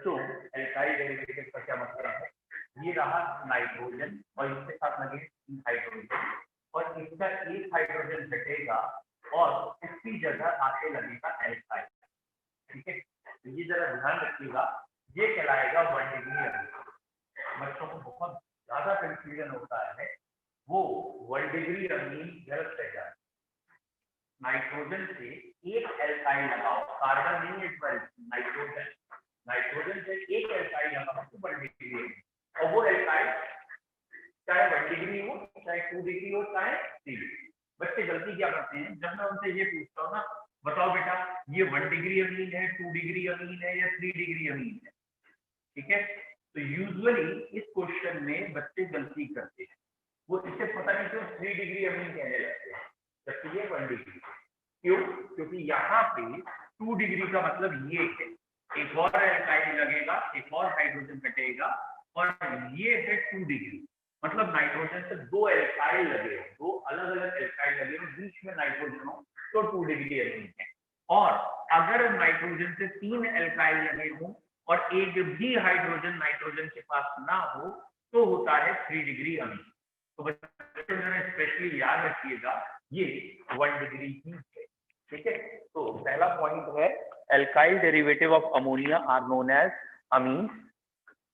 बच्चों alkyl derivative का क्या मतलब है? ये रहा नाइट्रोजन और इसके साथ लगे हाइड्रोजन और इसका एक हाइड्रोजन हटेगा और इसकी जगह आके लगेगा एल्काइल। ठीक है, तो ये जरा ध्यान रखिएगा, ये कहलाएगा 1 डिग्री अमीन। बच्चों को बहुत ज्यादा कंफ्यूजन होता है, वो 1 डिग्री अमीन गलत रह जाता है। नाइट्रोजन से एक एल्काइल लगाओ, कार्बन नहीं है इस बार, नाइट्रोजन, नाइट्रोजन से एक एल्काइल लगाओ तो 1 डिग्री अमीन, और वो एल्काइल चाहे 1 डिग्री हो, चाहे 2 डिग्री हो, चाहे 3 डिग्री। बच्चे गलती क्या करते हैं, जब मैं उनसे ये पूछता हूँ ना, बताओ बेटा ये 1 डिग्री अमीन है, 2 डिग्री अमीन है या 3 डिग्री अमीन है, ठीक है, तो यूजुअली इस क्वेश्चन में बच्चे गलती करते हैं, वो इसे पता नहीं क्यों 3 डिग्री अमीन कहने लगते हैं, जबकि ये 1 डिग्री। क्यों? क्योंकि यहाँ पे 2 डिग्री का मतलब ये है, एक और एल्काइल लगेगा, एक और हाइड्रोजन हटेगा, और ये है 2 डिग्री, मतलब नाइट्रोजन से 2 एल्काइल लगे, 2 अलग अलग एल्काइल लगे हो, बीच में नाइट्रोजन हो, तो 2 डिग्री अमीन है। और अगर नाइट्रोजन से 3 एल्काइल लगे हो और एक भी हाइड्रोजन नाइट्रोजन के पास ना हो, तो होता है 3 डिग्री अमीन। तो बच्चों स्पेशली याद रखिएगा, ये 1 डिग्री ही है। ठीक है, तो पहला पॉइंट है alkyl derivative of ammonia are known as amine.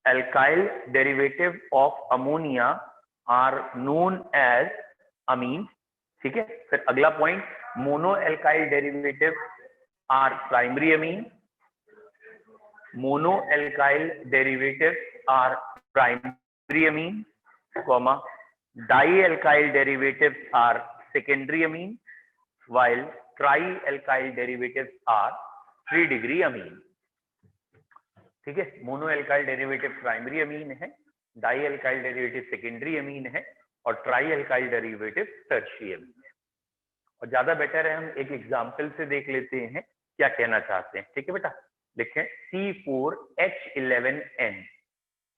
Alkyl derivative of ammonia are known as amine. ठीक है, फिर अगला point, mono alkyl derivative are primary amine. Mono alkyl derivative are primary amine, comma dialkyl derivatives are secondary amine, while tri-alkyl derivatives are 3 degree amine. ठीक है, mono alkyl derivative primary amine है, di alkyl derivative secondary amine है, और tri alkyl derivative tertiary amine है। और ज्यादा better है हम एक एग्जांपल से देख लेते हैं क्या कहना चाहते हैं। ठीक है बेटा, लिखें C4H11N,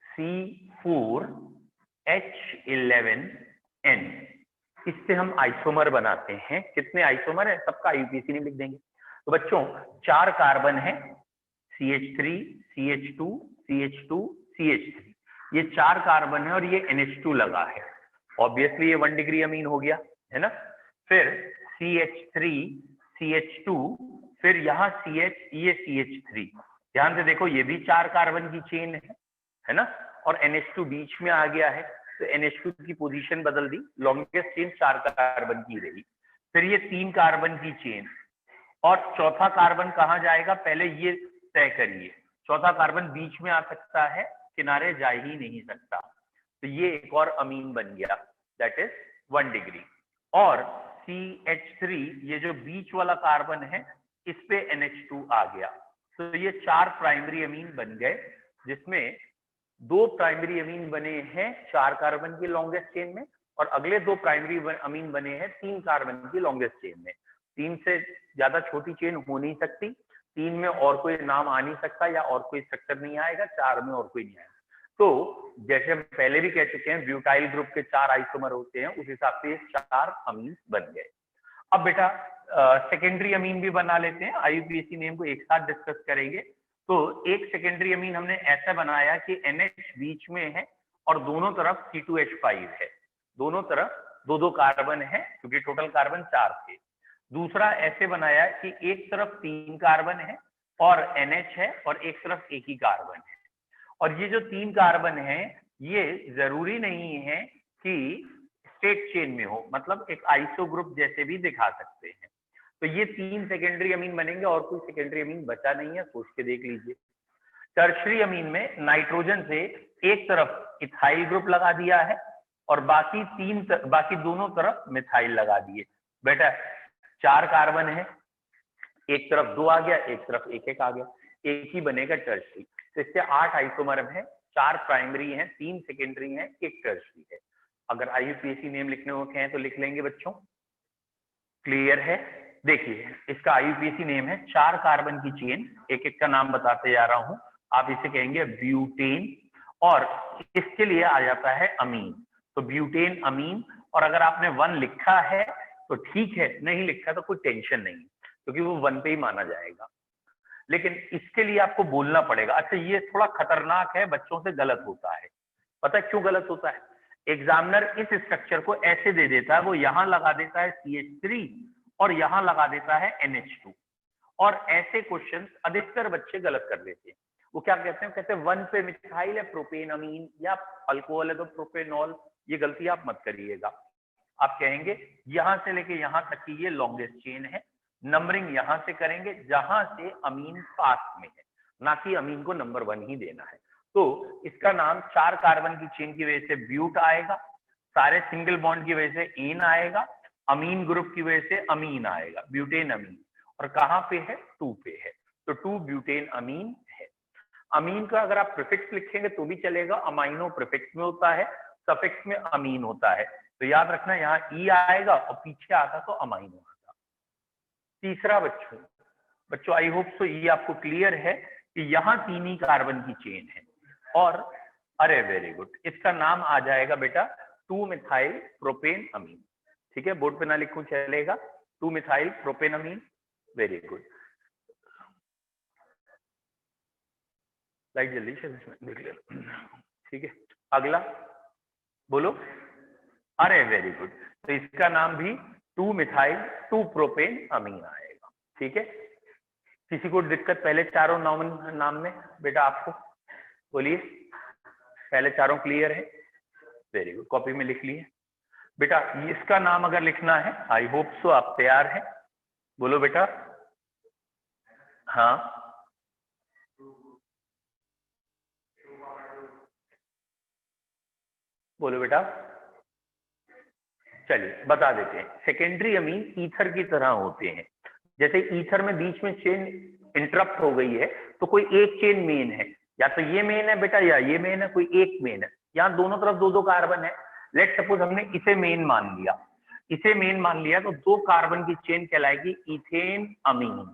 C4H11N, इससे हम आइसोमर बनाते हैं। कितने आइसोमर है, सबका आईयूपीएसी नेम लिख देंगे। तो बच्चों 4 कार्बन है, CH3, CH2, CH2, CH3, ये 4 कार्बन है और ये NH2 लगा है, ऑब्वियसली ये 1 डिग्री अमीन हो गया है ना। फिर CH3, CH2, फिर यहाँ CH, ये CH3, ध्यान से देखो ये भी 4 कार्बन की चेन है ना, और NH2 बीच में आ गया है, तो NH2 की पोजीशन बदल दी, लॉन्गेस्ट चेन 4 कार्बन की रही। फिर ये 3 कार्बन की चेन, और चौथा कार्बन कहाँ जाएगा, पहले ये तय करिए। चौथा कार्बन बीच में आ सकता है, किनारे जा ही नहीं सकता, तो ये एक और अमीन बन गया, दैट इज 1 डिग्री। और CH3, ये जो बीच वाला कार्बन है, इस पे NH2 आ गया, तो ये 4 प्राइमरी अमीन बन गए, जिसमें 2 प्राइमरी अमीन बने हैं 4 कार्बन की लॉन्गेस्ट चेन में, और अगले 2 प्राइमरी अमीन बने हैं 3 कार्बन की लॉन्गेस्ट चेन में। 3 से ज्यादा छोटी चेन हो नहीं सकती, 3 में और कोई नाम आ नहीं सकता या और कोई स्ट्रक्चर नहीं आएगा, 4 में और कोई नहीं आएगा। तो जैसे हम पहले भी कह चुके हैं, ब्यूटाइल ग्रुप के 4 आइसोमर होते हैं, उस हिसाब से 4 अमीन बन गए। अब बेटा सेकेंडरी अमीन भी बना लेते हैं, आईयूपीएसी नेम को एक साथ डिस्कस करेंगे। तो एक सेकेंडरी अमीन हमने ऐसा बनाया कि NH बीच में है और दोनों तरफ C2H5 है, दोनों तरफ 2-2 कार्बन है, क्योंकि टोटल कार्बन 4 थे। दूसरा ऐसे बनाया कि एक तरफ 3 कार्बन है और NH है, और एक तरफ एक ही कार्बन है। और ये जो 3 कार्बन है, ये जरूरी नहीं है कि स्टेट चेन में हो, मतलब एक आइसो ग्रुप जैसे भी दिखा सकते हैं। तो ये 3 सेकेंडरी अमीन बनेंगे, और कोई सेकेंडरी अमीन बचा नहीं है, सोच के देख लीजिए। टर्शरी अमीन में नाइट्रोजन से एक तरफ इथाइल ग्रुप लगा दिया है, और बाकी दोनों तरफ मिथाइल लगा दिए। बेटा 4 कार्बन है, एक तरफ 2 आ गया, एक तरफ 1-1 आ गया, एक ही बनेगा टर्शरी। तो इससे 8 आइसोमर है, 4 प्राइमरी हैं, 3 सेकेंडरी हैं, 1 टर्शरी है। अगर आईयूपीएसी नेम लिखने हो कहें तो लिख लेंगे बच्चों, क्लियर है। देखिए इसका आईयूपीएसी नेम है, 4 कार्बन की चेन, एक एक का नाम बताते जा रहा हूं, आप इसे कहेंगे ब्यूटेन, और इसके लिए आ जाता है अमीन, तो ब्यूटेन अमीन। और अगर आपने 1 लिखा है तो ठीक है, नहीं लिखा तो कोई टेंशन नहीं, क्योंकि वो 1 पे ही माना जाएगा। लेकिन इसके लिए आपको बोलना पड़ेगा। अच्छा, ये थोड़ा खतरनाक है, बच्चों से गलत होता है। पता है क्यों गलत होता है? एग्जामिनर इस स्ट्रक्चर को ऐसे दे देता है, वो यहां लगा देता है CH3 और यहां लगा देता है NH2, और ऐसे क्वेश्चंस अधिकतर बच्चे गलत कर देते हैं। वो क्या कहते हैं, कहते हैं 1 पे मिथाइल है प्रोपेन अमीन, या अल्कोहल है तो प्रोपेनॉल। ये गलती आप मत करिएगा। आप कहेंगे यहां से लेके यहां तक की ये लॉन्गेस्ट चेन है, नंबरिंग यहां से करेंगे जहां से अमीन पास में है, ना कि अमीन को नंबर 1 ही देना है। तो इसका नाम 4 कार्बन की चेन की वजह से ब्यूट आएगा, सारे सिंगल बॉन्ड की वजह से एन आएगा, अमीन ग्रुप की वजह से अमीन आएगा, ब्यूटेन अमीन। और कहां पे है? 2 पे है, तो 2 ब्यूटेन अमीन है। अमीन का अगर आप प्रीफिक्स लिखेंगे तो भी चलेगा, अमाइनो प्रीफिक्स में होता है, सफिक्स में अमीन होता है। तो याद रखना यहाँ ई आएगा और पीछे आता तो अमाइनो आता। तीसरा बच्चों बच्चों आई होप सो ये आपको क्लियर है कि यहाँ 3 ही कार्बन की चेन है। और अरे वेरी गुड, इसका नाम आ जाएगा बेटा 2 मिथाइल प्रोपेन अमीन। ठीक है, बोर्ड पे ना लिखूं चलेगा, 2 methyl propane amine. Very good, light जल्दी से देख ले। ठीक है, अगला बोलो। अरे वेरी गुड, तो इसका नाम भी 2 मिथाइल 2 प्रोपेन अमीन आएगा। ठीक है, किसी को दिक्कत पहले चारों नाम में? बेटा आपको बोलिए, पहले चारों क्लियर है? वेरी गुड, कॉपी में लिख लिए बेटा। इसका नाम अगर लिखना है, आई होप सो आप तैयार हैं? बोलो बेटा। हाँ, बोलो बेटा। चलिए बता देते हैं। सेकेंडरी अमीन ईथर की तरह होते हैं। जैसे ईथर में बीच में चेन इंटरप्ट हो गई है तो कोई एक चेन मेन है, या तो ये मेन है बेटा या ये मेन है, कोई एक मेन है। यहाँ दोनों तरफ 2-2 कार्बन है। लेट सपोज हमने इसे मेन मान लिया, इसे मेन मान लिया, तो 2 कार्बन की चेन कहलाएगी इथेन अमीन।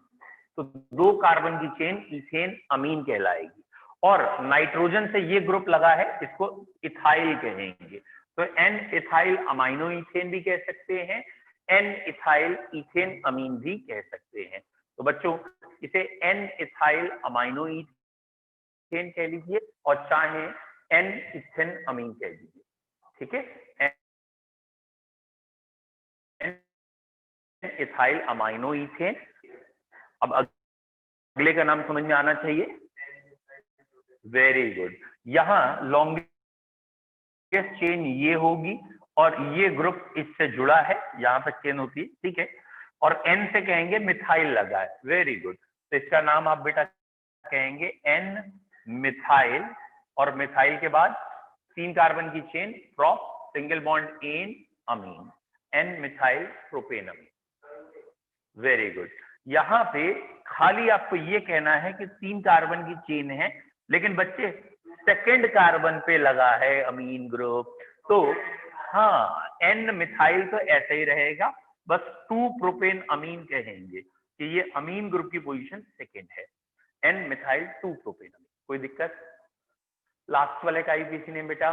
तो 2 कार्बन की चेन इथेन अमीन कहलाएगी। और नाइट्रोजन से ये ग्रुप लगा है, इसको इथाइल कहेंगे। तो एन इथाइल अमाइनो इथेन भी कह सकते हैं, एन इथाइल इथेन अमीन भी कह सकते हैं। तो बच्चों इसे एन इथाइल अमाइनो इथेन कह लीजिए और चाहे एन इथेन अमीन कह लीजिए। ठीक है, एन इथाइल अमाइनो इथेन। अब अगले का नाम समझ में आना चाहिए। वेरी गुड, यहाँ लॉन्गेस्ट चेन ये होगी और ये ग्रुप इससे जुड़ा है, यहां तक चेन होती है। ठीक है, और एन से कहेंगे मिथाइल लगा है। वेरी गुड, तो इसका नाम आप बेटा कहेंगे एन मिथाइल, और मिथाइल के बाद 3 कार्बन की chain prop single bond N amine, N methyl propane amine. Very good, यहाँ पे खाली आपको ये कहना है कि 3 कार्बन की चेन है, लेकिन बच्चे सेकंड कार्बन पे लगा है अमीन ग्रुप। तो हाँ, एन मिथाइल तो ऐसे ही रहेगा, बस 2 प्रोपेन अमीन कहेंगे कि ये अमीन ग्रुप की पोजीशन सेकंड है। एन मिथाइल 2 प्रोपेन अमीन। कोई दिक्कत? लास्ट वाले का आईपीसी नेम बेटा?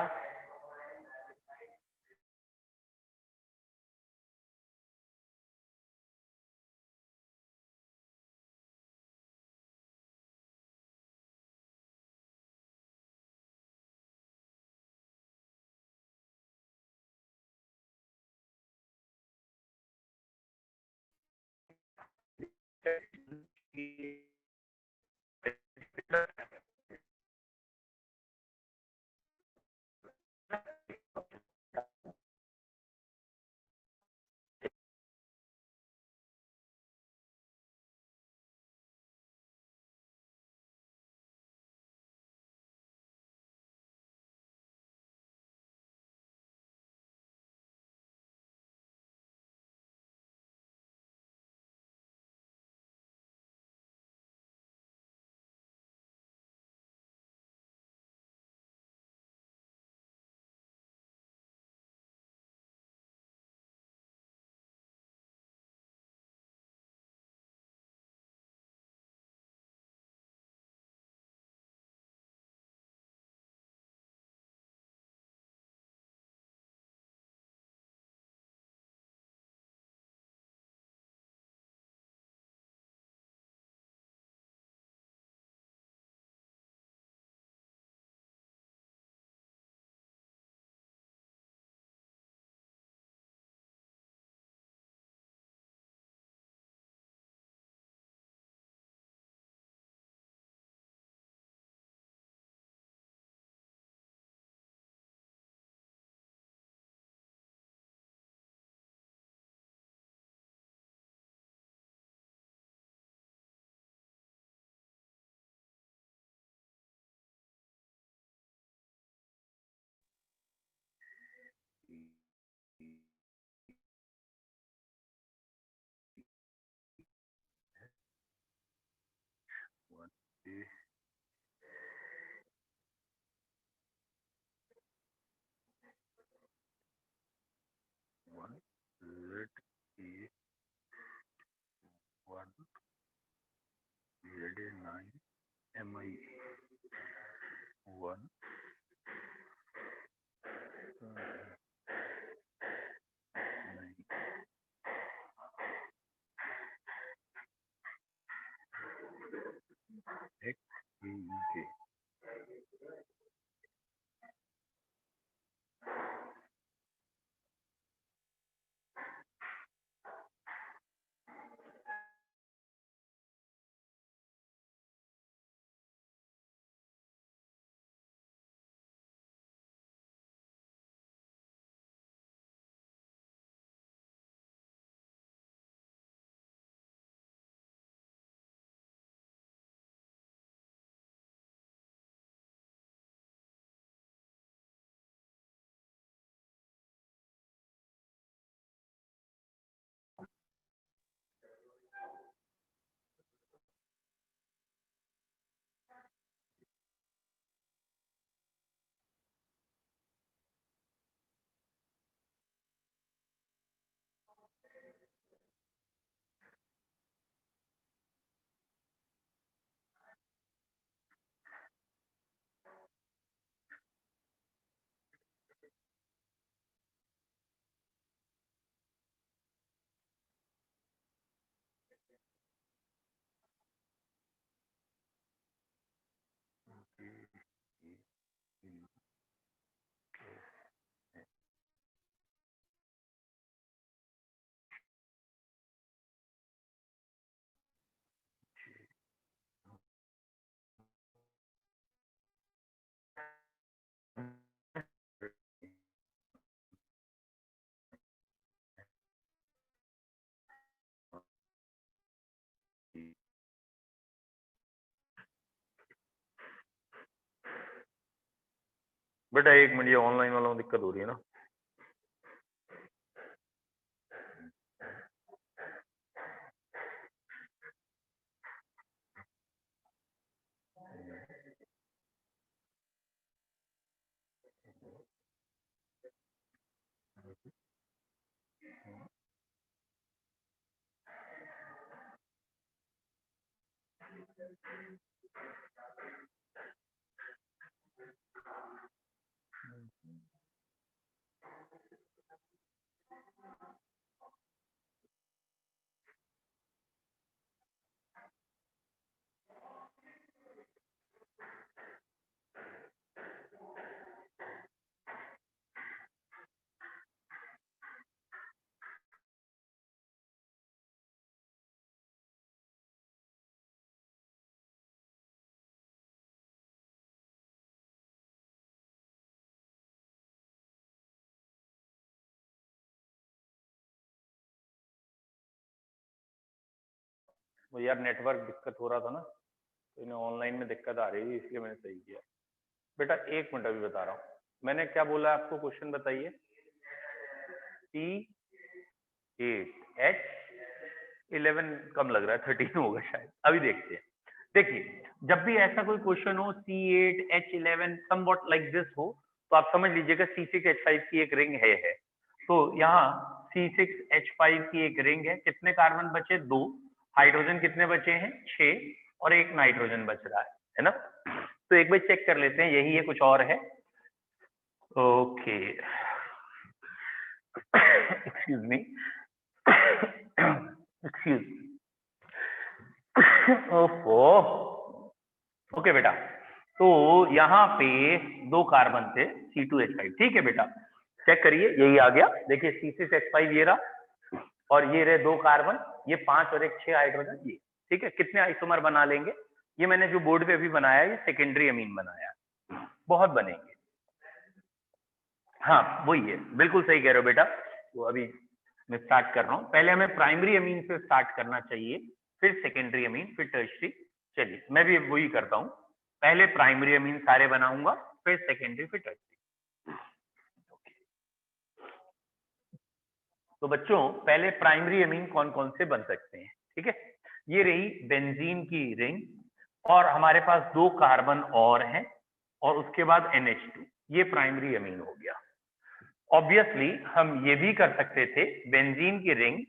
बेटा एक मिनट, ये ऑनलाइन वालों में दिक्कत हो रही है ना। वो यार नेटवर्क दिक्कत हो रहा था ना, तो इन्हें ऑनलाइन में दिक्कत आ रही थी, इसलिए मैंने सही किया। बेटा एक मिनट, अभी बता रहा हूँ। मैंने क्या बोला आपको, क्वेश्चन बताइए। C8H11 कम लग रहा है, 13 होगा शायद, अभी देखते हैं। देखिए जब भी ऐसा कोई क्वेश्चन हो C8H11 समवॉट लाइक दिस हो, तो आप समझ लीजिएगा C6H5 की एक रिंग है। तो यहाँ C6H5 की एक रिंग है, कितने कार्बन बचे? 2। हाइड्रोजन कितने बचे हैं? 6, और एक नाइट्रोजन बच रहा है ना। तो एक बार चेक कर लेते हैं, यही है कुछ और है। Okay excuse me, excuse. ओफो, ओके बेटा, तो यहाँ पे 2 कार्बन थे C2H5, ठीक है बेटा। चेक करिए, यही आ गया, देखिए C6H5 ये रहा, और ये रहे 2 कार्बन, ये 5 और एक 6 हाइड्रोजन, ये ठीक है। कितने आइसोमर बना लेंगे? ये मैंने जो बोर्ड पे अभी बनाया है, ये सेकेंडरी अमीन बनाया है, बहुत बनेंगे। हाँ वही है, बिल्कुल सही कह रहे हो बेटा। तो अभी मैं स्टार्ट कर रहा हूँ, पहले हमें प्राइमरी अमीन से स्टार्ट करना चाहिए, फिर सेकेंडरी अमीन, फिर टर्शरी। चलिए मैं भी वही करता हूँ, पहले प्राइमरी अमीन सारे बनाऊंगा, फिर सेकेंडरी, फिर टर्शरी। तो बच्चों पहले प्राइमरी अमीन कौन कौन से बन सकते हैं, ठीक है। ये रही बेंजीन की रिंग, और हमारे पास 2 कार्बन और हैं और उसके बाद NH2, ये प्राइमरी अमीन हो गया। ऑब्वियसली हम ये भी कर सकते थे, बेंजीन की रिंग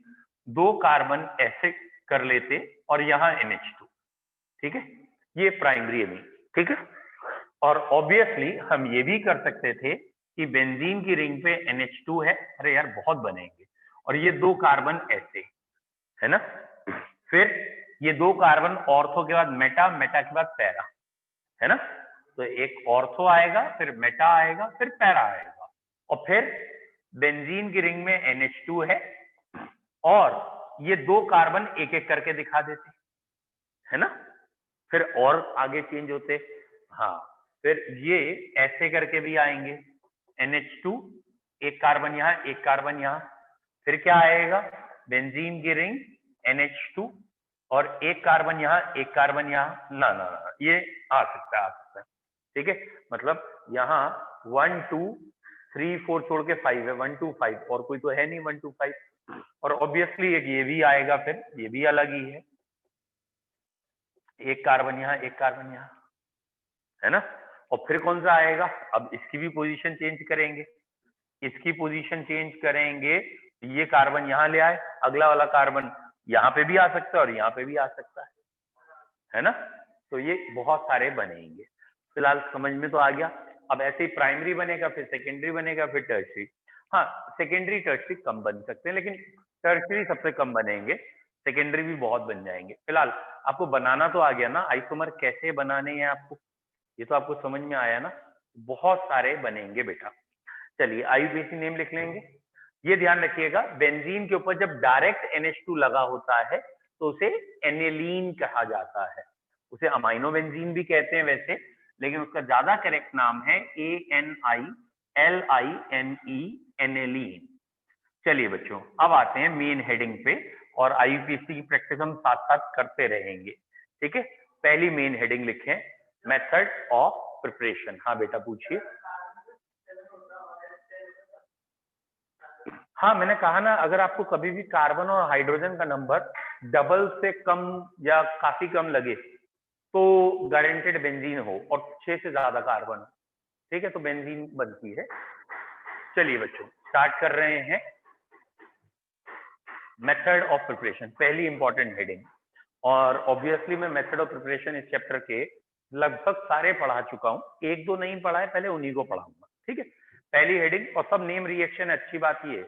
2 कार्बन ऐसे कर लेते और यहाँ NH2, ठीक है, ये प्राइमरी अमीन, ठीक है। और ऑब्वियसली हम ये भी कर सकते थे कि बेंजीन की रिंग पे NH2 है, अरे यार बहुत बनेंगे, और ये 2 कार्बन ऐसे, है ना। फिर ये 2 कार्बन ऑर्थो के बाद मेटा, मेटा के बाद पैरा, है ना। तो एक ऑर्थो आएगा, फिर मेटा आएगा, फिर पैरा आएगा, और फिर बेंजीन की रिंग में NH2 है और ये 2 कार्बन एक एक करके दिखा देते, है ना। फिर और आगे चेंज होते, हाँ, फिर ये ऐसे करके भी आएंगे, NH2, एक कार्बन यहाँ, एक कार्बन यहाँ, फिर क्या आएगा, बेंजीन की रिंग NH2 और एक कार्बन यहाँ, एक कार्बन यहाँ, ना ना ना, ये आ सकता है, आ सकता है, ठीक है। मतलब यहाँ 1 2 3 4 छोड़ के 5 है, 1 2 5, और कोई तो है नहीं 1 2 5, और ऑब्वियसली एक ये भी आएगा, फिर ये भी अलग ही है, एक कार्बन यहाँ, एक कार्बन यहाँ, है ना। और फिर कौन सा आएगा, अब इसकी भी पोजीशन चेंज करेंगे, इसकी पोजीशन चेंज करेंगे, ये कार्बन यहाँ ले आए, अगला वाला कार्बन यहाँ पे भी आ सकता है और यहाँ पे भी आ सकता है ना। तो ये बहुत सारे बनेंगे। फिलहाल समझ में तो आ गया। अब ऐसे ही प्राइमरी बनेगा, फिर सेकेंडरी बनेगा, फिर टर्शरी। हाँ, सेकेंडरी टर्शरी कम बन सकते हैं, लेकिन टर्शरी सबसे कम बनेंगे, सेकेंडरी भी बहुत बन जाएंगे। फिलहाल आपको बनाना तो आ गया ना, आइसोमर कैसे बनाने हैं आपको, ये तो आपको समझ में आया ना। बहुत सारे बनेंगे बेटा। चलिए IUPAC नेम लिख लेंगे। ये ध्यान रखिएगा, बेंजीन के ऊपर जब डायरेक्ट NH2 लगा होता है तो उसे एनेलीन कहा जाता है, उसे अमाइनो बेंजीन भी कहते हैं वैसे, लेकिन उसका ज्यादा करेक्ट नाम है ANILINE, एनेलीन। चलिए बच्चों, अब आते हैं मेन हेडिंग पे, और IUPAC की प्रैक्टिस हम साथ साथ करते रहेंगे, ठीक है। पहली मेन हेडिंग लिखें, मेथड ऑफ प्रिपरेशन। हाँ बेटा पूछिए। हाँ, मैंने कहा ना, अगर आपको कभी भी कार्बन और हाइड्रोजन का नंबर डबल से कम या काफी कम लगे तो गारंटेड बेंजीन हो, और 6 से ज्यादा कार्बन हो, ठीक है, तो बेंजीन बनती है। चलिए बच्चों, स्टार्ट कर रहे हैं। मेथड ऑफ प्रिपरेशन पहली इंपॉर्टेंट हेडिंग, और ऑब्वियसली मैं मेथड ऑफ प्रिपरेशन इस चैप्टर के लगभग सारे पढ़ा चुका हूँ, एक दो नहीं पढ़ा है, पहले उन्हीं को पढ़ाऊंगा, ठीक है। पहली हेडिंग, और सब नेम रिएक्शन, अच्छी बात ये है।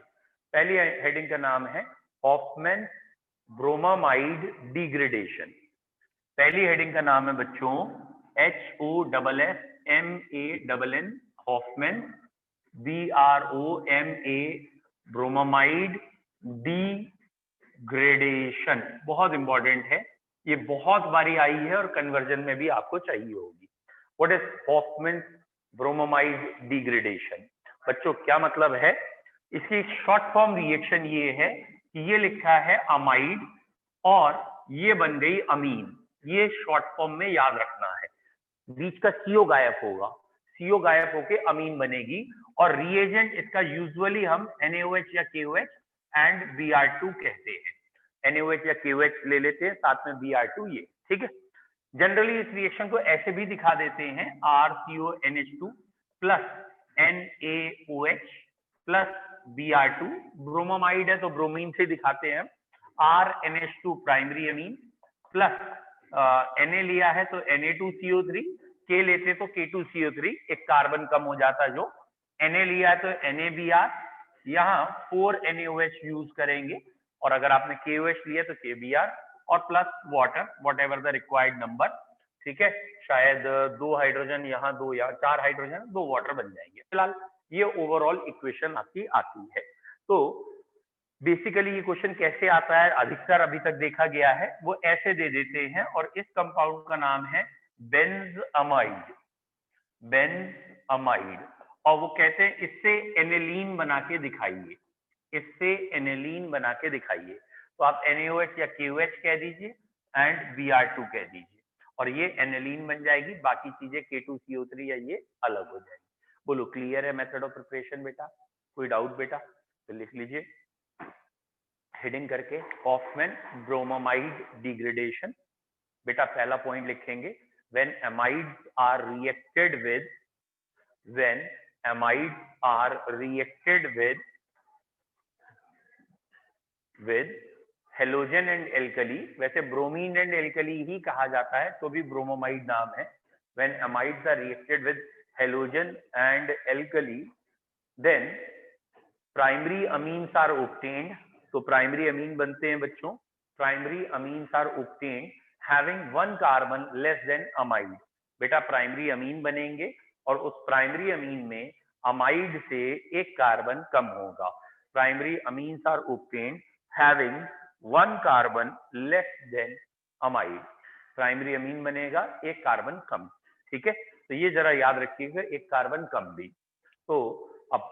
पहली हेडिंग का नाम है हॉफमैन ब्रोमामाइड डिग्रेडेशन। पहली हेडिंग का नाम है बच्चों HOFFMANN, Hoffmann, BROMA, bromamide degradation. बहुत इंपॉर्टेंट है, ये बहुत बारी आई है और कन्वर्जन में भी आपको चाहिए होगी। What is Hoffmann bromamide degradation? बच्चों क्या मतलब है इसकी? शॉर्ट फॉर्म रिएक्शन ये है कि ये लिखा है अमाइड और ये बन गई अमीन, ये शॉर्ट फॉर्म में याद रखना है। बीच का CO गायब होगा, CO गायब होके अमीन बनेगी, और रिएजेंट इसका यूजुअली हम NaOH या KOH एंड Br2 कहते हैं। NaOH या KOH ले लेते हैं, साथ में Br2, ये ठीक है। जनरली इस रिएक्शन को ऐसे भी दिखा देते हैं, RCONH2 plus NaOH plus Br2, bromamide है तो ब्रोमीन से दिखाते हैं, RNH2 primary amine plus Na लिया है तो Na2CO3, K लेते तो K2CO3, एक कार्बन कम हो जाता जो, Na लिया है तो NaBr, यहाँ 4 NaOH यूज करेंगे, और अगर आपने KOH लिया तो KBr, और plus water, what ever the required number, ठीक है। शायद 2 हाइड्रोजन यहाँ, 2 या 4 हाइड्रोजन, 2 वाटर बन जाएंगे। फिलहाल ये ओवरऑल इक्वेशन आपकी आती है। तो बेसिकली ये क्वेश्चन कैसे आता है, अधिकतर अभी तक देखा गया है वो ऐसे दे देते हैं, और इस कंपाउंड का नाम है बेंजअमाइड, बेंजअमाइड, और वो कहते हैं इससे एनेलीन बना के दिखाइए, इससे एनेलीन बना के दिखाइए। तो आप NaOH या KOH कह दीजिए एंड Br2 कह दीजिए, और ये एनेलीन बन जाएगी, बाकी चीजें K2CO3 या ये अलग हो जाएगी। बोलो क्लियर है मेथड ऑफ प्रिपरेशन बेटा? कोई डाउट बेटा? तो लिख लीजिए हेडिंग करके, हॉफमैन ब्रोमामाइड डिग्रेडेशन। बेटा पहला पॉइंट लिखेंगे, when amides are reacted with, when amides are reacted with halogen and alkali, वैसे ब्रोमीन एंड एल्कली ही कहा जाता है तो भी ब्रोमोमाइड नाम है। When amides are reacted with halogen and alkali then primary amines are obtained, तो प्राइमरी अमीन बनते हैं बच्चों, primary amines are obtained having one carbon less than amide. बेटा प्राइमरी अमीन बनेंगे और उस प्राइमरी अमीन में अमाइड से एक कार्बन कम होगा। Primary amines are obtained having one carbon less than amide, primary amine बनेगा एक कार्बन कम। ठीक है, तो ये जरा याद रखिएगा, एक कार्बन कम भी। तो अब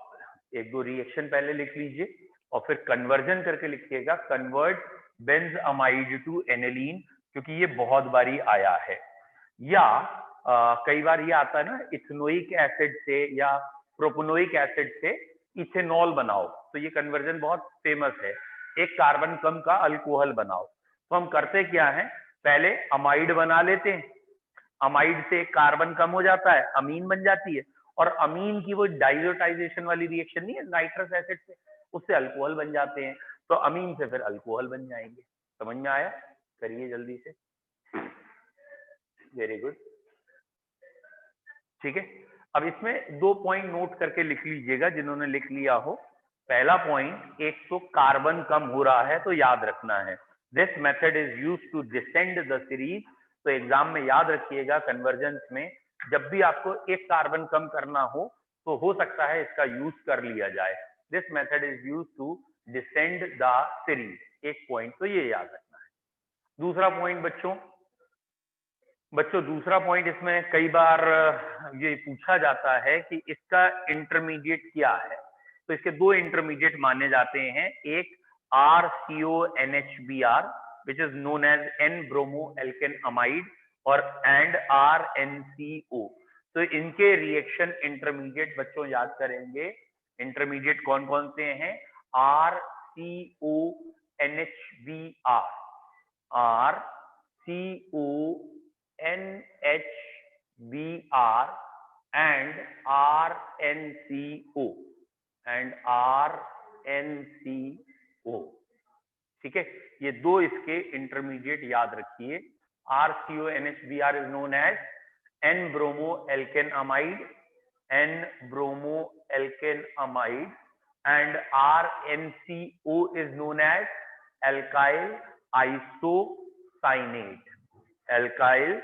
एक दो रिएक्शन पहले लिख लीजिए और फिर कन्वर्जन करके लिखिएगा, कन्वर्ट बेंजअमाइड टू एनिलीन, क्योंकि ये बहुत बारी आया है। या कई बार ये आता है ना, इथेनोइक एसिड से या प्रोपेनोइक एसिड से इथेनॉल बनाओ, तो ये कन्वर्जन बहुत फेमस है, एक कार्बन कम का अल्कोहल बनाओ। तो हम करते क्या है, पहले अमाइड बना लेते हैं, अमाइड से एक कार्बन कम हो जाता है, अमीन बन जाती है, और अमीन की वो डाइजोटाइजेशन वाली रिएक्शन नहीं है नाइट्रस एसिड से, उससे अल्कोहल बन जाते हैं, तो अमीन से फिर अल्कोहल बन जाएंगे। समझ में आया? करिए जल्दी से। Very good. ठीक है, अब इसमें दो पॉइंट नोट करके लिख लीजिएगा जिन्होंने लिख लिया हो। पहला पॉइंट, एक तो कार्बन कम हो रहा है तो याद रखना है, this method is used to descend the series. तो एग्जाम में याद रखिएगा, कन्वर्जेंस में जब भी आपको एक कार्बन कम करना हो तो हो सकता है इसका यूज कर लिया जाए। This method is used to descend the series, एक पॉइंट तो ये याद रखना है। दूसरा पॉइंट बच्चों, दूसरा पॉइंट इसमें कई बार ये पूछा जाता है कि इसका इंटरमीडिएट क्या है। तो इसके दो इंटरमीडिएट माने जाते हैं, एक RCONHBr which is known as N-bromo-alkane amide और and RNCO। तो इनके रिएक्शन इंटरमीडिएट बच्चों याद करेंगे, इंटरमीडिएट कौन कौन से हैं, RCONHBr, RCONHBr and RNCO and RNCO। ठीक है, ये दो इसके इंटरमीडिएट याद रखिए। RCONHBr is known as N-bromo-alkane amide, N-bromo-alkane amide, and RNCO is known as alkyl isocyanate, alkyl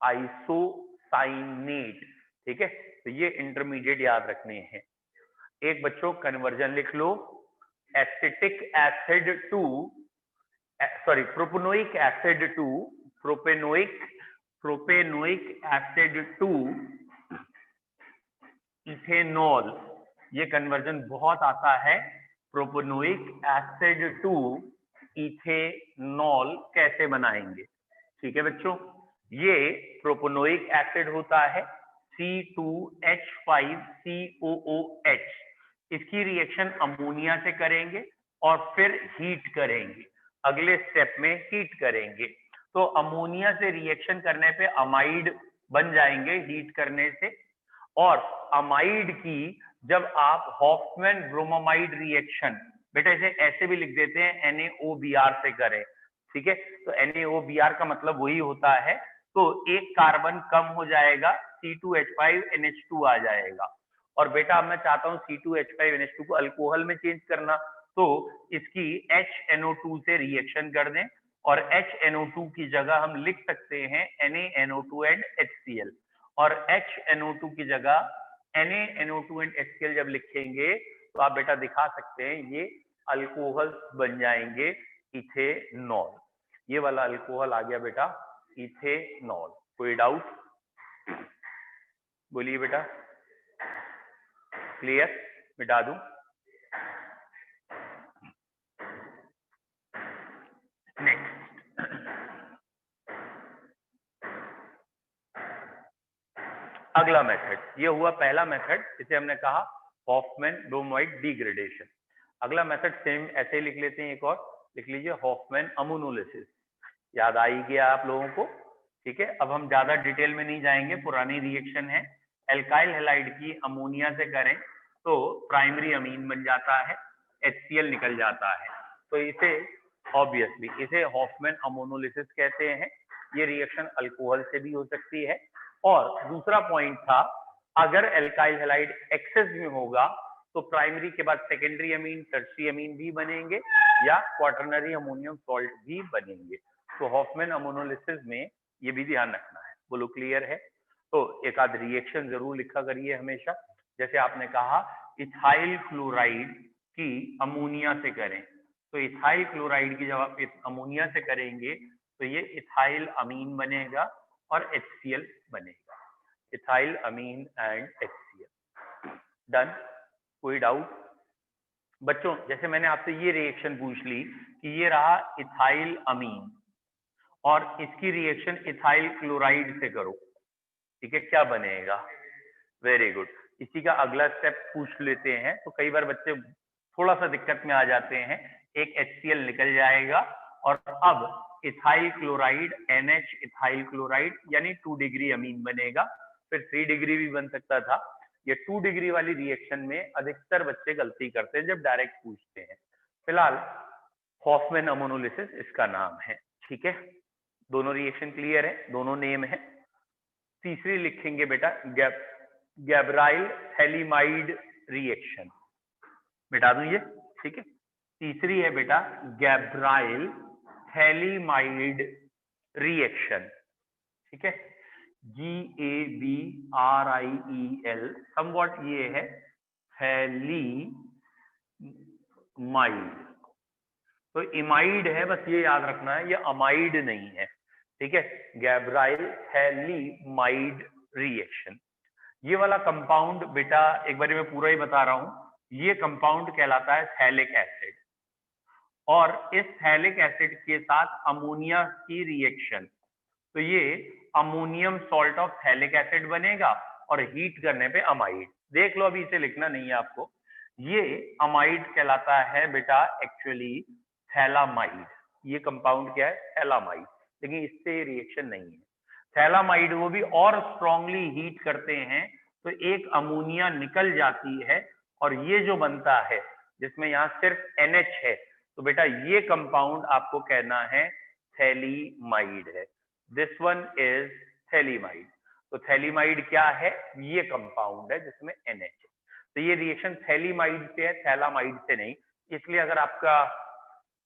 isocyanate। ठीक है, तो ये इंटरमीडिएट याद रखने हैं। एक बच्चों कन्वर्जन लिख लो, acetic acid to propanoic acid to propanoic acid to ethanol, ये कन्वर्जन बहुत आता है, प्रोपेनोइक एसिड टू इथेनॉल कैसे बनाएंगे। ठीक है बच्चों, ये प्रोपेनोइक एसिड होता है C2H5COOH, इसकी रिएक्शन अमोनिया से करेंगे और फिर हीट करेंगे, अगले स्टेप में हीट करेंगे। तो अमोनिया से रिएक्शन करने पे अमाइड बन जाएंगे हीट करने से, और अमाइड की जब आप हॉफमैन ब्रोमोमाइड रिएक्शन, बेटा इसे ऐसे भी लिख देते हैं NaOBr से करें। ठीक है, तो NaOBr का मतलब वही होता है, तो एक कार्बन कम हो जाएगा, C2H5NH2 आ जाएगा। और बेटा अब मैं चाहता हूं C2H5NH2 को अल्कोहल में चेंज करना, तो इसकी HNO2 से रिएक्शन कर दें और HNO2 की जगह हम लिख सकते हैं NaNO2 एंड HCl, और HNO2 की जगह NaNO2 एंड HCl जब लिखेंगे तो आप बेटा दिखा सकते हैं ये अल्कोहल बन जाएंगे इथेनॉल। ये वाला अल्कोहल आ गया बेटा इथेनॉल। कोई डाउट? बोलिए बेटा। क्लियर? मिटा दूं? नेक्स्ट, अगला मेथड, ये हुआ पहला मेथड, इसे हमने कहा हॉफमैन ब्रोमाइड डिग्रेडेशन। अगला मेथड सेम ऐसे ही लिख लेते हैं, एक और लिख लीजिए, हॉफमैन अमोनोलिसिस। याद आई गया आप लोगों को? ठीक है, अब हम ज्यादा डिटेल में नहीं जाएंगे, पुरानी रिएक्शन है। एल्काइल हैलाइड की अमोनिया से करें तो प्राइमरी अमीन बन जाता है, HCl निकल जाता है। तो इसे ऑब्वियसली इसे हॉफमैन अमोनोलिसिस कहते हैं। ये रिएक्शन अल्कोहल से भी हो सकती है। और दूसरा पॉइंट था, अगर एल्काइल हैलाइड एक्सेस में होगा तो प्राइमरी के बाद सेकेंडरी अमीन, टर्शियरी अमीन भी बनेंगे या क्वाटरनरी अमोनियम सॉल्ट भी बनेंगे। तो हॉफमैन अमोनोलिसिस में ये भी ध्यान रखना है। बोलो क्लियर है? तो एक आध रिएक्शन जरूर लिखा करिए हमेशा। जैसे आपने कहा इथाइल क्लोराइड की अमोनिया से करें, तो इथाइल क्लोराइड की जब आप अमोनिया से करेंगे तो ये इथाइल अमीन बनेगा और HCl बनेगा। Ethyl amine and HCl। Done? कोई डाउट? बच्चों जैसे मैंने आपसे ये रिएक्शन पूछ ली कि ये रहा इथाइल अमीन और इसकी रिएक्शन इथाइल क्लोराइड से करो, ठीक है, क्या बनेगा? Very good. इसी का अगला स्टेप पूछ लेते हैं। तो कई बार बच्चे थोड़ा सा दिक्कत में आ जाते हैं। एक HCl निकल जाएगा और अब ethyl chloride NH ethyl chloride यानी 2 डिग्री अमीन बनेगा। फिर 3 डिग्री भी बन सकता था। ये 2 डिग्री वाली रिएक्शन में अधिकतर बच्चे गलती करते हैं जब डायरेक्ट पूछते हैं। फिलहाल हॉफमैन अमोनोलिसिस इसका नाम है, ठीक है। दोनों रिएक्शन क्लियर है, दोनों नेम है। तीसरी लिखेंगे बेटा गैब्राइल थैलीमाइड रिएक्शन, मिटा दूं ये, ठीक है। तीसरी है बेटा गैब्राइल थैलीमाइड रिएक्शन, ठीक है। GABRIEL समवॉट ये है थैलीमाइड। तो इमाइड है, बस ये याद रखना है, ये अमाइड नहीं है, ठीक है। गैब्राइल थैलीमाइड रिएक्शन। ये वाला कंपाउंड बेटा एक बार मैं पूरा ही बता रहा हूं, ये कंपाउंड कहलाता है थैलिक एसिड। और इस थैलिक एसिड के साथ अमोनिया की रिएक्शन, तो ये ammonium salt of phthalic acid बनेगा और हीट करने पे अमाइड। देख लो, अभी इसे लिखना नहीं है आपको। ये अमाइड कहलाता है बेटा एक्चुअली थैलामाइड। ये कंपाउंड क्या है? थैलामाइड। लेकिन इससे रिएक्शन नहीं है। थैलामाइड वो भी और स्ट्रांगली हीट करते हैं तो एक अमोनिया निकल जाती है और ये जो बनता है जिसमें यहाँ सिर्फ NH है, तो बेटा ये कंपाउंड आपको कहना है थैलीमाइड है। This one is phthalimide. तो थैलीमाइड क्या है? ये कंपाउंड है जिसमें NH है। तो ये रिएक्शन थैलीमाइड से है, थैलामाइड से नहीं। इसलिए अगर आपका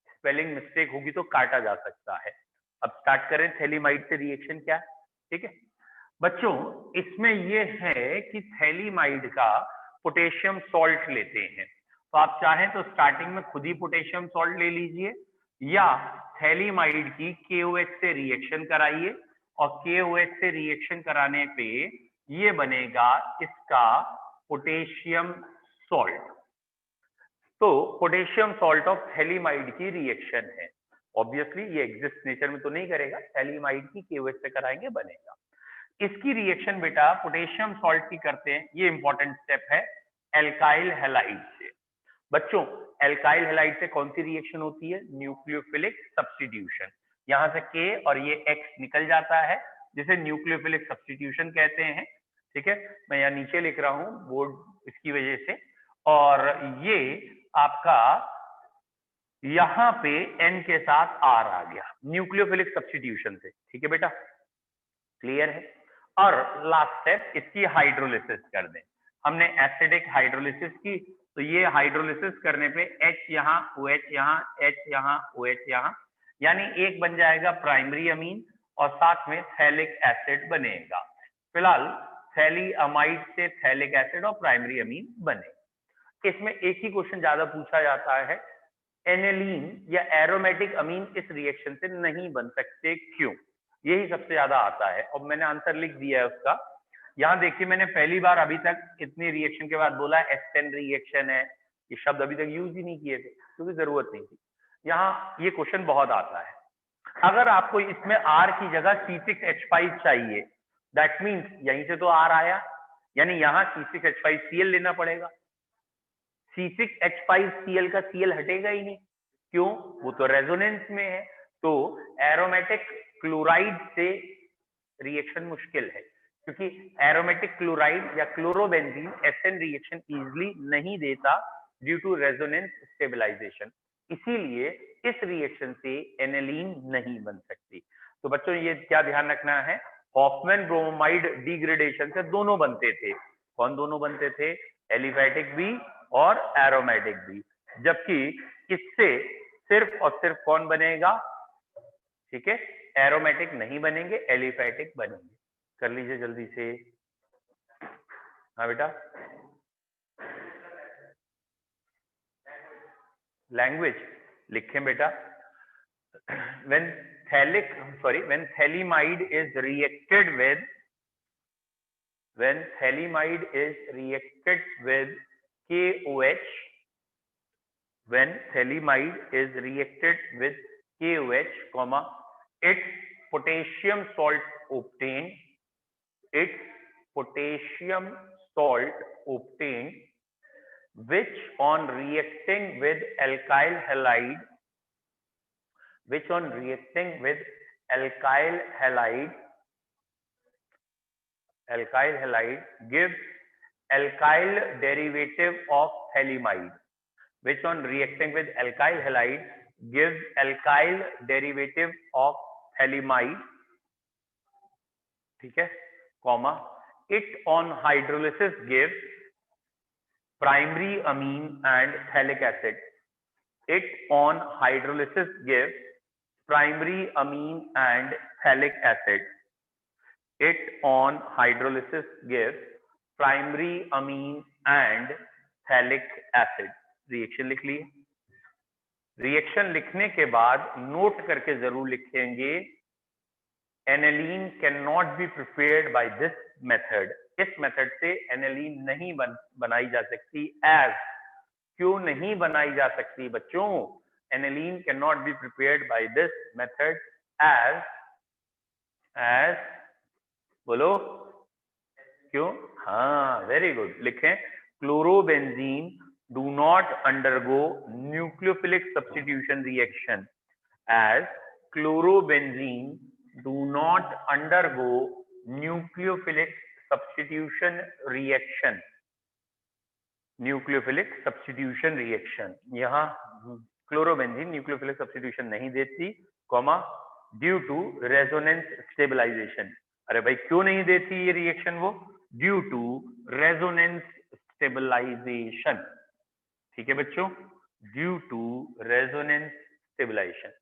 स्पेलिंग मिस्टेक होगी तो काटा जा सकता है। अब स्टार्ट करें थैलीमाइड से रिएक्शन क्या है, ठीक है बच्चों। इसमें ये है कि थैलीमाइड का पोटेशियम सॉल्ट लेते हैं। तो आप चाहें तो स्टार्टिंग में खुद ही पोटेशियम सॉल्ट ले लीजिए या थैलीमाइड की KOH से रिएक्शन कराइए और KOH से रिएक्शन कराने पे ये बनेगा इसका पोटेशियम सॉल्ट। तो पोटेशियम सॉल्ट ऑफ थैलीमाइड की रिएक्शन है। ऑब्वियसली ये एग्जिस्ट नेचर में तो नहीं करेगा, थैलीमाइड की KOH से कराएंगे बनेगा। इसकी रिएक्शन बेटा पोटेशियम सॉल्ट की करते हैं, ये इंपॉर्टेंट स्टेप है, एल्काइल हैलाइड से। बच्चों एल्काइल हैलाइड से कौन सी रिएक्शन होती है? Nucleophilic substitution. यहां से K और ये X निकल जाता है जिसे न्यूक्लियोफिलिक सब्स्टिट्यूशन कहते हैं, ठीक है। मैं यहाँ नीचे लिख रहा हूं बोर्ड इसकी वजह से। और ये आपका यहां पे N के साथ R आ गया न्यूक्लियोफिलिक सब्स्टिट्यूशन से, ठीक है बेटा, क्लियर है। और लास्ट स्टेप इसकी हाइड्रोलिसिस कर दें। हमने एसिडिक हाइड्रोलिसिस की, तो ये हाइड्रोलिसिस करने पे H यहाँ OH यहाँ H यहाँ OH यहाँ, यानी एक बन जाएगा प्राइमरी अमीन और साथ में थैलिक एसिड बनेगा। फिलहाल थैलीअमाइड से थैलिक एसिड और प्राइमरी अमीन बने। इसमें एक ही क्वेश्चन ज्यादा पूछा जाता है, एनेलीन या एरोमेटिक अमीन इस रिएक्शन से नहीं बन सकते, क्यों? यही सबसे ज्यादा आता है और मैंने आंसर लिख दिया है उसका। यहाँ देखिए मैंने पहली बार अभी तक इतनी रिएक्शन के बाद बोला S10 रिएक्शन है, ये शब्द अभी तक यूज ही नहीं किए थे क्योंकि जरूरत नहीं थी। यहाँ ये क्वेश्चन बहुत आता है। अगर आपको इसमें R की जगह C6H5 चाहिए, दैट मीन्स यहीं से तो R आया, यानी यहाँ C6H5Cl लेना पड़ेगा। C6H5Cl का Cl हटेगा ही नहीं, क्यों? वो तो रेजोनेंस में है। तो एरोमेटिक क्लोराइड से रिएक्शन मुश्किल है, क्योंकि एरोमेटिक क्लोराइड या क्लोरोबेंजीन एसएन रिएक्शन इजिली नहीं देता ड्यू टू रेजोनेंस स्टेबलाइजेशन, इसीलिए इस रिएक्शन से एनेलीन नहीं बन सकती। तो बच्चों ये क्या ध्यान रखना है, हॉफमैन ब्रोमाइड डिग्रेडेशन से दोनों बनते थे। कौन दोनों बनते थे, एलिफैटिक भी और एरोमेटिक भी, जबकि इससे सिर्फ और सिर्फ कौन बनेगा, ठीक है, एरोमेटिक नहीं बनेंगे, एलिफैटिक बनेंगे। कर लीजिए जल्दी से। हाँ बेटा, लैंग्वेज लिखें बेटा। when when thaliamide is reacted with KOH, when thaliamide is reacted with KOH, comma, its potassium salt obtained, which on reacting with alkyl halide gives alkyl derivative of thaliamide, which on reacting with alkyl halide gives alkyl derivative of thaliamide, ठीक है, comma, it on hydrolysis gives primary amine and phthalic acid. It on hydrolysis gives primary amine and phthalic acid. It on hydrolysis gives primary amine and phthalic acid. Reaction लिख लिए। Reaction लिखने के बाद note करके जरूर लिखेंगे, aniline can not be prepared by this method. इस method से एनेलीन नहीं बनाई जा सकती। एज, क्यों नहीं बनाई जा सकती बच्चों, aniline can not be prepared by this method as बोलो क्यों, हाँ वेरी गुड, लिखें, chlorobenzene do not undergo nucleophilic substitution reaction, as chlorobenzene do not undergo nucleophilic substitution reaction, यहाँ क्लोरोबेंजीन न्यूक्लियोफिलिक सब्स्टिट्यूशन नहीं देती, comma, due to resonance stabilization. अरे भाई क्यों नहीं देती ये रिएक्शन, वो ड्यू टू रेजोनेंस स्टेबलाइजेशन, ठीक है बच्चों, ड्यू टू रेजोनेंस स्टेबलाइजेशन।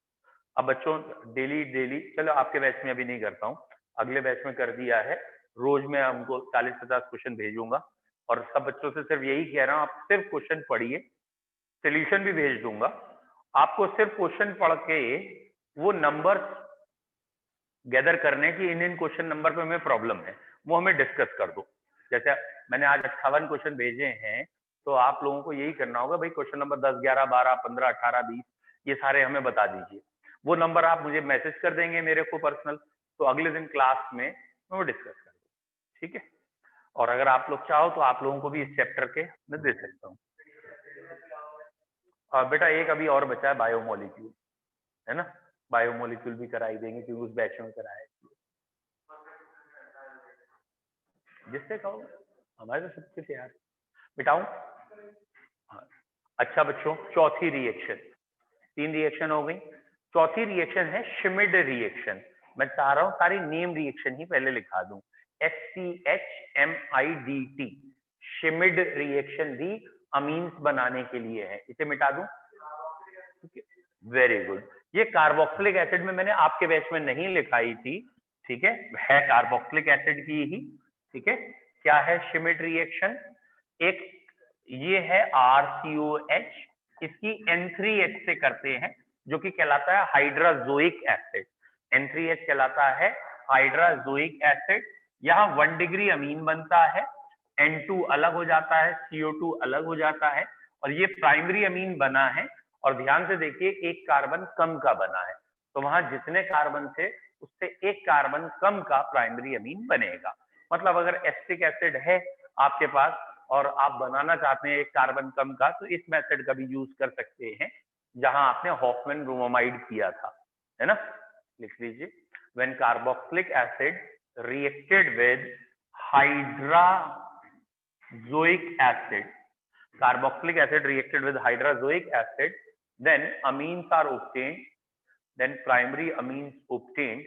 अब बच्चों डेली चलो आपके बैच में अभी नहीं करता हूँ, अगले बैच में कर दिया है, रोज मैं हमको 40-50 क्वेश्चन भेजूंगा और सब बच्चों से सिर्फ यही कह रहा हूँ, आप सिर्फ क्वेश्चन पढ़िए, सोल्यूशन भी भेज दूंगा, आपको सिर्फ क्वेश्चन पढ़ के वो नंबर गैदर करने की इन क्वेश्चन नंबर पे हमें प्रॉब्लम है वो हमें डिस्कस कर दो। जैसे मैंने आज 58 क्वेश्चन भेजे हैं, तो आप लोगों को यही करना होगा, भाई क्वेश्चन नंबर 10, 11, 12, 15, 18, 20 ये सारे हमें बता दीजिए। वो नंबर आप मुझे मैसेज कर देंगे मेरे को पर्सनल, तो अगले दिन क्लास में मैं वो डिस्कस कर दूँ, ठीक है। और अगर आप लोग चाहो तो आप लोगों को भी इस चैप्टर के मैं दे सकता हूँ। और बेटा एक अभी और बचा है, बायोमोलिक्यूल, है ना, बायोमोलिक्यूल भी कराई देंगे क्योंकि उस बैच में कराया, जिससे कहो हमारे तो सब कुछ यार बिठाऊं। हाँ। अच्छा बच्चों, चौथी रिएक्शन, 3 रिएक्शन हो गई, चौथी रिएक्शन है शिमिड रिएक्शन। मैं चाह रहा हूं सारी नेम रिएक्शन ही पहले लिखा दूं, SCHMIDT, शिमिड रिएक्शन भी अमीन्स बनाने के लिए है, इसे मिटा दूं, वेरी गुड। ये कार्बोक्सिलिक एसिड में मैंने आपके बैच में नहीं लिखाई थी, ठीक है कार्बोक्सिलिक एसिड की ही, ठीक है। क्या है शिमिड रिएक्शन, एक ये है RCOH, इसकी N3H से करते हैं, जो कि कहलाता है हाइड्राजोइक एसिड, N3H कहलाता है हाइड्राजोइक एसिड। यहाँ 1 डिग्री अमीन बनता है, N2 अलग हो जाता है, CO2 अलग हो जाता है, और ये प्राइमरी अमीन बना है। और ध्यान से देखिए एक कार्बन कम का बना है, तो वहां जितने कार्बन थे उससे एक कार्बन कम का प्राइमरी अमीन बनेगा। मतलब अगर एसिटिक एसिड है आपके पास और आप बनाना चाहते हैं एक कार्बन कम का, तो इस मेथड का भी यूज कर सकते हैं जहां आपने हॉफमैन ब्रोमाइड किया था, है ना, लिख लीजिए, when carboxylic acid reacted with hydrazoic acid, carboxylic acid reacted with hydrazoic acid, then amines are obtained, then primary amines obtained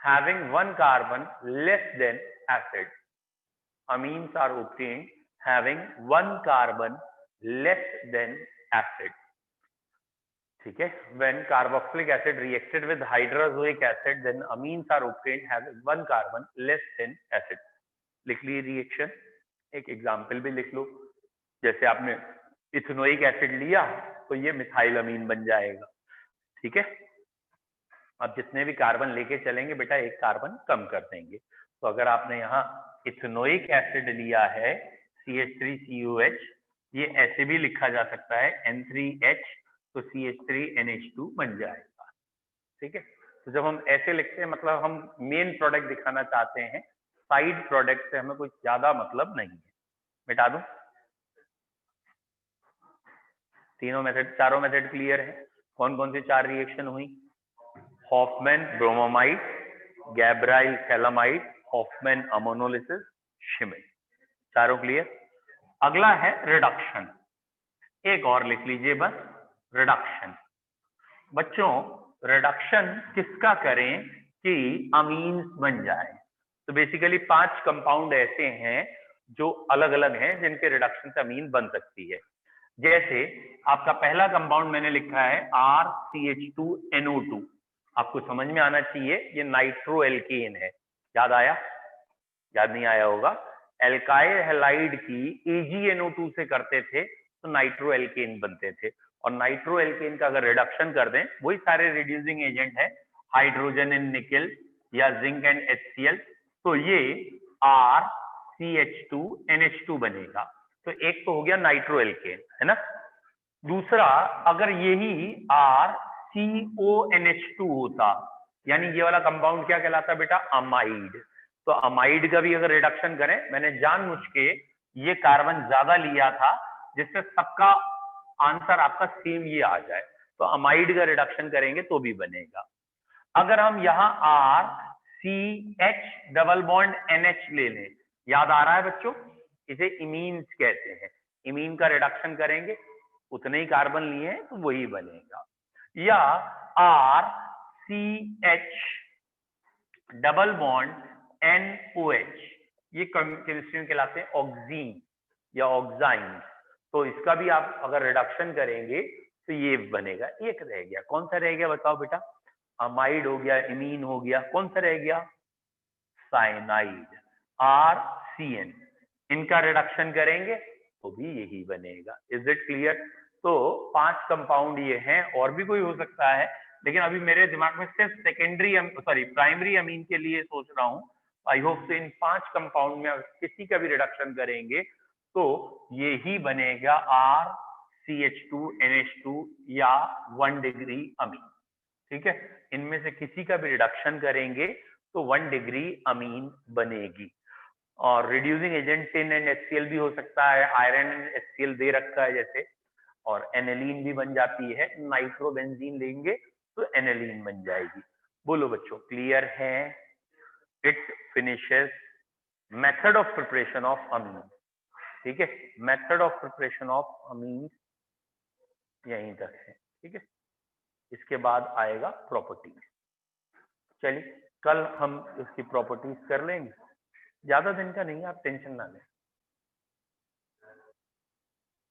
having one carbon less than acid. Amines are obtained having one carbon less than acid. ठीक है, when carboxylic acid reacted with hydrazoic acid, then amines are obtained having one carbon less than acid. लिख ली reaction, एक example भी लिख लो। जैसे आपने ethanoic acid लिया तो ये मिथाइल अमीन बन जाएगा। ठीक है, अब जितने भी कार्बन लेके चलेंगे बेटा एक कार्बन कम कर देंगे। तो अगर आपने यहाँ इथेनोइक एसिड लिया है CH3COH, ये ऐसे भी लिखा जा सकता है N3H, तो CH3NH2 बन जाएगा। ठीक है, तो जब हम ऐसे लिखते हैं मतलब हम मेन प्रोडक्ट दिखाना चाहते हैं, साइड प्रोडक्ट से हमें कुछ ज्यादा मतलब नहीं है। मिटा दूं, तीनों मेथड, चारों मेथड क्लियर है। कौन कौन सी चार रिएक्शन हुई? हॉफमैन ब्रोमोमाइड, गैब्राइल सैलामाइड, हॉफमैन अमोनोलिसिस, शिमिल, चारों क्लियर। अगला है रिडक्शन, एक और लिख लीजिए बस, रिडक्शन। बच्चों रिडक्शन किसका करें कि अमीन्स बन जाए? तो बेसिकली 5 कंपाउंड ऐसे हैं जो अलग अलग हैं जिनके रिडक्शन से अमीन बन सकती है। जैसे आपका पहला कंपाउंड मैंने लिखा है RCH2NO2, आपको समझ में आना चाहिए ये नाइट्रो एल्केन है। याद आया? याद नहीं आया होगा। एल्काइल हैलाइड की AgNO2 से करते थे तो नाइट्रो एल्केन बनते थे, और नाइट्रो एल्केन का अगर रिडक्शन कर दें, वही सारे रिड्यूसिंग एजेंट है, हाइड्रोजन एंड निकेल या जिंक एंड HCl, तो ये RCH2NH2 बनेगा। तो एक तो हो गया नाइट्रो एल्केन, है ना। दूसरा, अगर यही RCONH2 होता, यानी ये वाला कंपाउंड क्या कहलाता बेटा? अमाइड। तो अमाइड का भी अगर रिडक्शन करें, मैंने जानबूझ के ये कार्बन ज्यादा लिया था जिससे सबका आंसर आपका सेम ये आ जाए, तो अमाइड का रिडक्शन करेंगे तो भी बनेगा। अगर हम यहाँ RCH डबल बॉन्ड NH ले लें, याद आ रहा है बच्चों? इसे इमीन्स कहते हैं। इमीन का रिडक्शन करेंगे, उतने ही कार्बन लिए हैं तो वही बनेगा। या RCH डबल बॉन्ड NOH, ये केमिस्ट्री में कहलाते हैं ऑक्सीन या ऑक्साइन, तो इसका भी आप अगर रिडक्शन करेंगे तो ये बनेगा। एक रह गया, कौन सा रह गया बताओ बेटा? अमाइड हो गया, इमीन हो गया, कौन सा रह गया? Cyanide, RCN। इनका रिडक्शन करेंगे तो भी यही बनेगा। Is it clear? तो 5 कंपाउंड ये हैं, और भी कोई हो सकता है, लेकिन अभी मेरे दिमाग में सिर्फ प्राइमरी अमीन के लिए सोच रहा हूं। आई होप से इन 5 कंपाउंड में किसी का भी रिडक्शन करेंगे तो ये ही बनेगा RCH2NH2 या 1 डिग्री अमीन। ठीक है, इनमें से किसी का भी रिडक्शन करेंगे तो 1 डिग्री अमीन बनेगी। और reducing agent tin and HCl भी हो सकता है, आयरन एंड HCl दे रखा है जैसे, और एनेलीन भी बन जाती है। नाइट्रोबेंजीन लेंगे तो एनेलीन बन जाएगी। बोलो बच्चों, क्लियर है? It finishes method of preparation of amine. ठीक है, method of preparation of amine यहीं तक है। ठीक है, इसके बाद आएगा प्रॉपर्टीज। चलिए कल हम इसकी प्रॉपर्टीज कर लेंगे, ज्यादा दिन का नहीं, आप टेंशन ना लें।